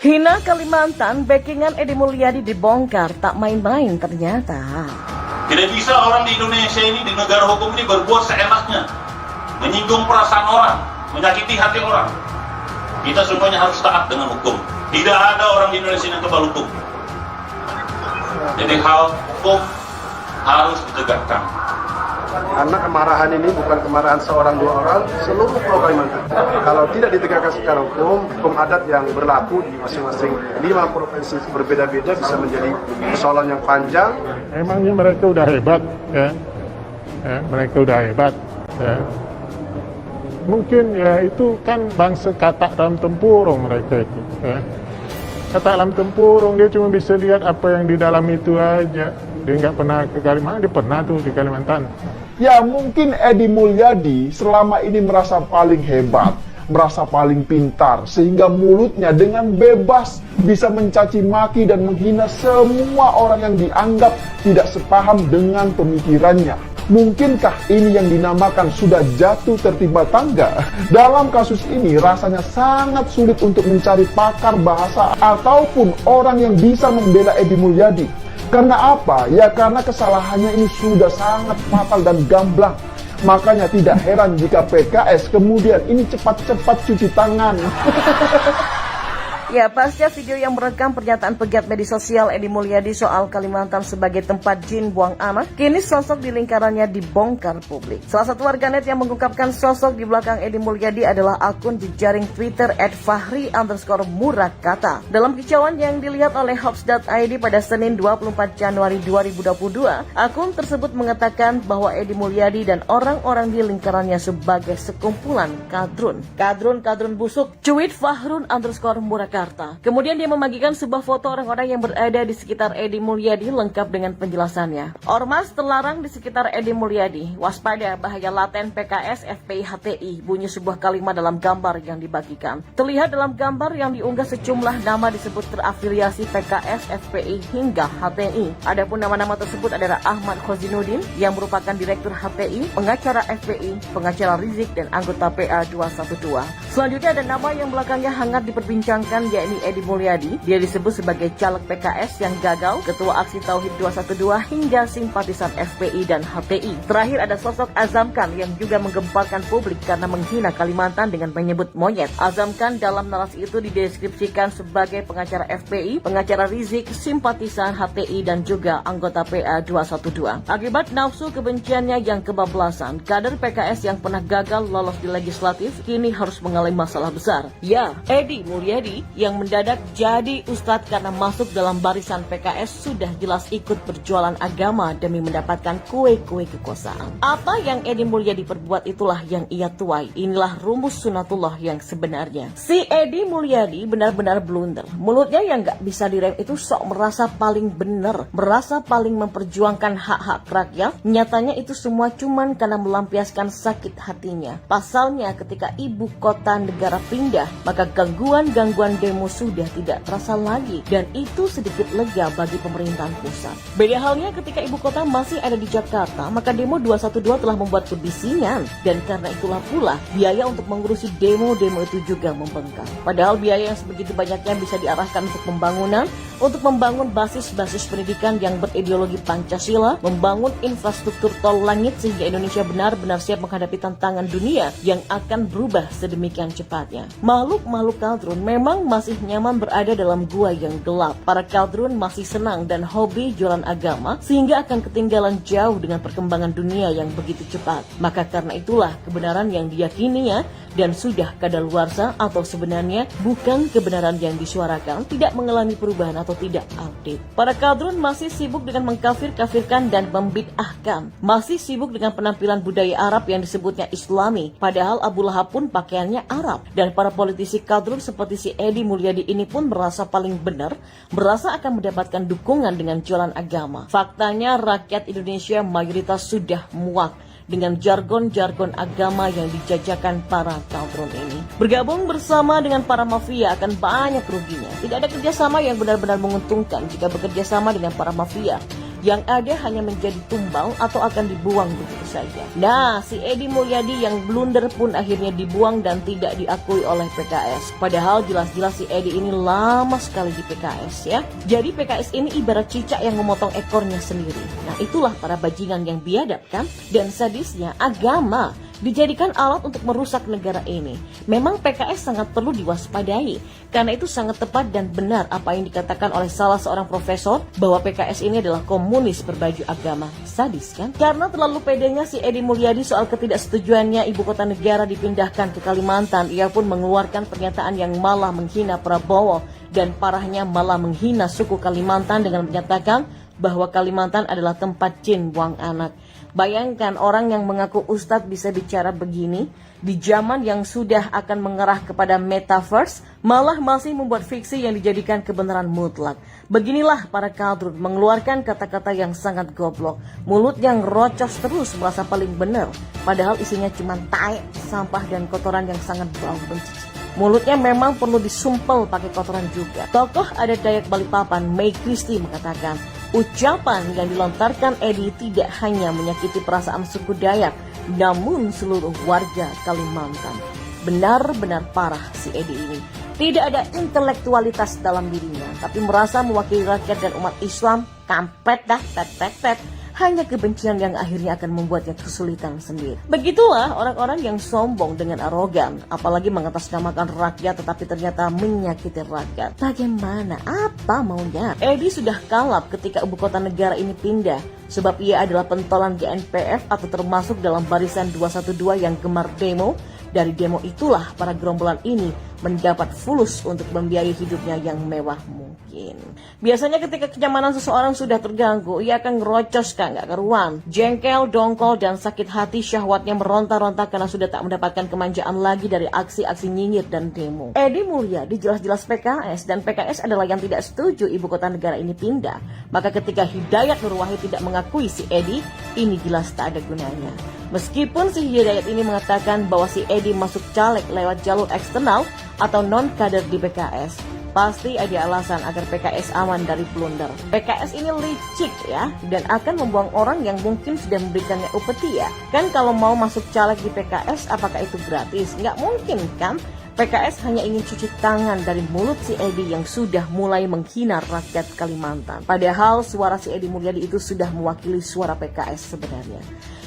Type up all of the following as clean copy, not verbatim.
Hina Kalimantan, backingan Edi Mulyadi dibongkar, tak main-main ternyata. Tidak bisa orang di Indonesia ini, di negara hukum ini berbuat seenaknya, menyinggung perasaan orang, menyakiti hati orang. Kita semuanya harus taat dengan hukum. Tidak ada orang di Indonesia yang kebal hukum. Jadi hal hukum harus ditegakkan. Karena kemarahan ini bukan kemarahan seorang dua orang, seluruh Pulau Kalimantan. Kalau tidak ditegakkan secara hukum adat yang berlaku di masing-masing 5 provinsi berbeda-beda bisa menjadi persoalan yang panjang. Emangnya mereka udah hebat, ya? Mereka udah hebat. Ya. Mungkin ya itu kan bangsa katak dalam tempurung mereka itu. Ya. Katak dalam tempurung, dia cuma bisa lihat apa yang di dalam itu aja. Dia nggak pernah ke Kalimantan, dia pernah tuh di Kalimantan. Ya mungkin Edi Mulyadi selama ini merasa paling hebat, merasa paling pintar, sehingga mulutnya dengan bebas bisa mencaci maki dan menghina semua orang yang dianggap tidak sepaham dengan pemikirannya. Mungkinkah ini yang dinamakan sudah jatuh tertimpa tangga? Dalam kasus ini rasanya sangat sulit untuk mencari pakar bahasa ataupun orang yang bisa membela Edi Mulyadi. Karena apa? Ya karena kesalahannya ini sudah sangat fatal dan gamblang. Makanya tidak heran jika PKS kemudian ini cepat-cepat cuci tangan. Ya, pasca video yang merekam pernyataan pegiat media sosial Edi Mulyadi soal Kalimantan sebagai tempat jin buang anak, kini sosok di lingkarannya dibongkar publik. Salah satu warganet yang mengungkapkan sosok di belakang Edi Mulyadi adalah akun jejaring Twitter @fahri_murakata. Dalam kicauan yang dilihat oleh Hops.id pada Senin 24 Januari 2022, akun tersebut mengatakan bahwa Edi Mulyadi dan orang-orang di lingkarannya sebagai sekumpulan kadrun busuk. Cuit Fahrun_murakata. Kemudian dia membagikan sebuah foto orang-orang yang berada di sekitar Edi Mulyadi lengkap dengan penjelasannya. Ormas terlarang di sekitar Edi Mulyadi. Waspada bahaya laten PKS FPI HTI, bunyi sebuah kalimat dalam gambar yang dibagikan. Terlihat dalam gambar yang diunggah sejumlah nama disebut terafiliasi PKS, FPI hingga HTI. Adapun nama-nama tersebut adalah Ahmad Khozinuddin yang merupakan Direktur HTI, pengacara FPI, pengacara Rizik dan anggota PA 212. Selanjutnya ada nama yang belakangnya hangat diperbincangkan, yakni Edi Mulyadi. Dia disebut sebagai caleg PKS yang gagal, ketua aksi Tauhid 212 hingga simpatisan FPI dan HTI. Terakhir ada sosok Azam Khan yang juga menggemparkan publik karena menghina Kalimantan dengan menyebut monyet. Azam Khan dalam narasi itu dideskripsikan sebagai pengacara FPI, pengacara Rizik, simpatisan HTI dan juga anggota PA 212. Akibat nafsu kebenciannya yang kebablasan, kader PKS yang pernah gagal lolos di legislatif kini harus mengalami masalah besar. Ya, Edi Mulyadi yang mendadak jadi ustadz karena masuk dalam barisan PKS sudah jelas ikut berjualan agama demi mendapatkan kue-kue kekuasaan. Apa yang Edi Mulyadi perbuat itulah yang ia tuai. Inilah rumus sunatullah yang sebenarnya. Si Edi Mulyadi benar-benar blunder. Mulutnya yang gak bisa direm itu sok merasa paling benar, merasa paling memperjuangkan hak-hak rakyat. Nyatanya itu semua cuman karena melampiaskan sakit hatinya. Pasalnya ketika ibu kota negara pindah, maka gangguan demo sudah tidak terasa lagi, dan itu sedikit lega bagi pemerintahan pusat. Beda halnya ketika ibu kota masih ada di Jakarta, maka demo 212 telah membuat kebisingan, dan karena itulah pula biaya untuk mengurusi demo-demo itu juga membengkak. Padahal biaya yang sebegitu banyaknya bisa diarahkan untuk pembangunan, untuk membangun basis-basis pendidikan yang berideologi Pancasila, membangun infrastruktur tol langit sehingga Indonesia benar-benar siap menghadapi tantangan dunia yang akan berubah sedemikian cepatnya. Makhluk-makhluk kadrun memang masih nyaman berada dalam gua yang gelap. Para kadrun masih senang dan hobi jualan agama sehingga akan ketinggalan jauh dengan perkembangan dunia yang begitu cepat. Maka karena itulah kebenaran yang diyakininya dan sudah kadaluarsa atau sebenarnya bukan kebenaran yang disuarakan tidak mengalami perubahan atau tidak update. Para kadrun masih sibuk dengan mengkafir-kafirkan dan membid'ahkan. Masih sibuk dengan penampilan budaya Arab yang disebutnya Islami. Padahal Abu Lahab pun pakaiannya Arab. Dan para politisi kadrun seperti si Edi Mulyadi ini pun merasa paling benar, merasa akan mendapatkan dukungan dengan jualan agama. Faktanya rakyat Indonesia mayoritas sudah muak dengan jargon-jargon agama yang dijajakan para kadrun ini. Bergabung bersama dengan para mafia akan banyak ruginya. Tidak ada kerjasama yang benar-benar menguntungkan jika bekerja sama dengan para mafia. yang ada hanya menjadi tumbal atau akan dibuang begitu saja. Nah, si Edi Mulyadi yang blunder pun akhirnya dibuang dan tidak diakui oleh PKS. Padahal jelas-jelas si Edi ini lama sekali di PKS ya. Jadi PKS ini ibarat cicak yang memotong ekornya sendiri. Nah, itulah para bajingan yang biadab kan, dan sadisnya agama dijadikan alat untuk merusak negara ini. Memang PKS sangat perlu diwaspadai, karena itu sangat tepat dan benar apa yang dikatakan oleh salah seorang profesor bahwa PKS ini adalah komunis berbaju agama. Sadis kan? Karena terlalu pedenya si Edi Mulyadi soal ketidaksetujuannya ibu kota negara dipindahkan ke Kalimantan, ia pun mengeluarkan pernyataan yang malah menghina Prabowo dan parahnya malah menghina suku Kalimantan dengan menyatakan bahwa Kalimantan adalah tempat jin buang anak. Bayangkan orang yang mengaku ustadz bisa bicara begini di zaman yang sudah akan mengerah kepada metaverse, malah masih membuat fiksi yang dijadikan kebenaran mutlak. Beginilah para kadrun mengeluarkan kata-kata yang sangat goblok, mulut yang rocos terus merasa paling benar, padahal isinya cuma tai, sampah dan kotoran yang sangat bau benci. Mulutnya memang perlu disumpel pakai kotoran juga. Tokoh adat Dayak Balikpapan, May Christie mengatakan, ucapan yang dilontarkan Edi tidak hanya menyakiti perasaan suku Dayak, namun seluruh warga Kalimantan. Benar-benar parah si Edi ini. Tidak ada intelektualitas dalam dirinya, tapi merasa mewakili rakyat dan umat Islam. Kampret dah, pet. Hanya kebencian yang akhirnya akan membuatnya kesulitan sendiri. Begitulah orang-orang yang sombong dengan arogan, apalagi mengatasnamakan rakyat tetapi ternyata menyakiti rakyat. Bagaimana? Apa maunya? Edi sudah kalap ketika ibu kota negara ini pindah, sebab ia adalah pentolan GNPF atau termasuk dalam barisan 212 yang gemar demo. Dari demo itulah para gerombolan ini mendapat fulus untuk membiayai hidupnya yang mewah mungkin. Biasanya ketika kenyamanan seseorang sudah terganggu, ia akan ngerocos nggak karuan. Jengkel, dongkol, dan sakit hati syahwatnya meronta-ronta karena sudah tak mendapatkan kemanjaan lagi dari aksi-aksi nyinyir dan demo. Edi Mulyadi jelas-jelas PKS, dan PKS adalah yang tidak setuju ibu kota negara ini pindah. Maka ketika Hidayat Nur Wahid tidak mengakui si Edi, ini jelas tak ada gunanya. Meskipun si Hidayat ini mengatakan bahwa si Edi masuk caleg lewat jalur eksternal atau non-kader di PKS, pasti ada alasan agar PKS aman dari blunder. PKS ini licik ya, dan akan membuang orang yang mungkin sudah memberikannya upeti ya. Kan kalau mau masuk caleg di PKS, apakah itu gratis? Nggak mungkin kan? PKS hanya ingin cuci tangan dari mulut si Edi yang sudah mulai menghina rakyat Kalimantan. Padahal suara si Edi Mulyadi itu sudah mewakili suara PKS sebenarnya.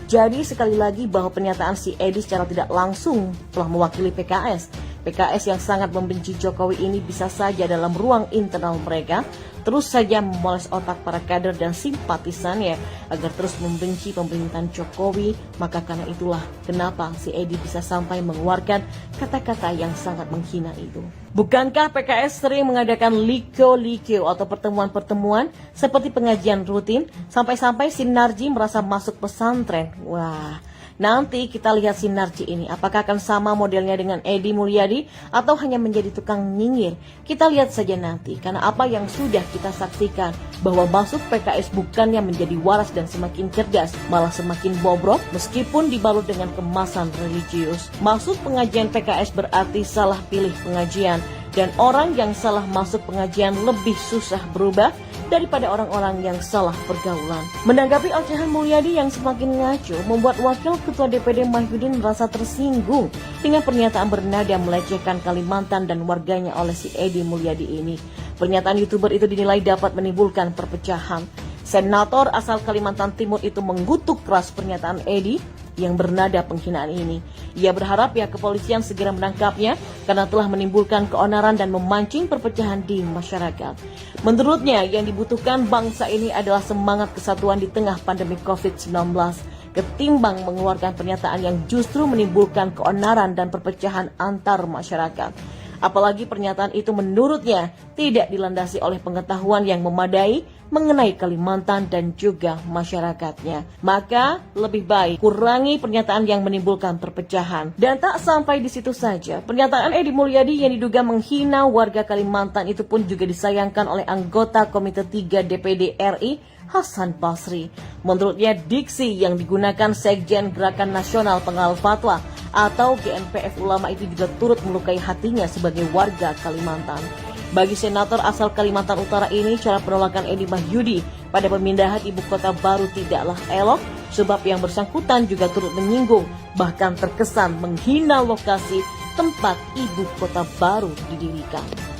Jadi sekali lagi bahwa pernyataan si Edi secara tidak langsung telah mewakili PKS. PKS yang sangat membenci Jokowi ini bisa saja dalam ruang internal mereka terus saja memoles otak para kader dan simpatisannya agar terus membenci pemerintahan Jokowi. Maka karena itulah kenapa si Edi bisa sampai mengeluarkan kata-kata yang sangat menghina itu. Bukankah PKS sering mengadakan liko-liko atau pertemuan-pertemuan seperti pengajian rutin, sampai-sampai Sinarji merasa masuk pesantren? Wah, nanti kita lihat Sinarji ini apakah akan sama modelnya dengan Edi Mulyadi atau hanya menjadi tukang nyinyir. Kita lihat saja nanti, karena apa yang sudah kita saksikan bahwa masuk PKS bukannya menjadi waras dan semakin cerdas, malah semakin bobrok meskipun dibalut dengan kemasan religius. Masuk pengajian PKS berarti salah pilih pengajian, dan orang yang salah masuk pengajian lebih susah berubah daripada orang-orang yang salah pergaulan. Menanggapi ocehan Mulyadi yang semakin ngaco, membuat Wakil Ketua DPD Mahyudin merasa tersinggung dengan pernyataan bernada melecehkan Kalimantan dan warganya oleh si Edi Mulyadi ini. Pernyataan YouTuber itu dinilai dapat menimbulkan perpecahan. Senator asal Kalimantan Timur itu mengutuk keras pernyataan Edi yang bernada penghinaan ini. Ia berharap pihak kepolisian segera menangkapnya karena telah menimbulkan keonaran dan memancing perpecahan di masyarakat. Menurutnya, yang dibutuhkan bangsa ini adalah semangat kesatuan di tengah pandemi COVID-19, ketimbang mengeluarkan pernyataan yang justru menimbulkan keonaran dan perpecahan antar masyarakat. Apalagi pernyataan itu menurutnya tidak dilandasi oleh pengetahuan yang memadai mengenai Kalimantan dan juga masyarakatnya. Maka lebih baik kurangi pernyataan yang menimbulkan perpecahan. Dan tak sampai di situ saja, pernyataan Edi Mulyadi yang diduga menghina warga Kalimantan itu pun juga disayangkan oleh anggota Komite 3 DPD RI Hasan Basri. Menurutnya diksi yang digunakan Sekjen Gerakan Nasional Pengawal Fatwa atau GNPF Ulama itu juga turut melukai hatinya sebagai warga Kalimantan. Bagi senator asal Kalimantan Utara ini, cara penolakan Edi Mahyudi pada pemindahan ibu kota baru tidaklah elok, sebab yang bersangkutan juga turut menyinggung, bahkan terkesan menghina lokasi tempat ibu kota baru didirikan.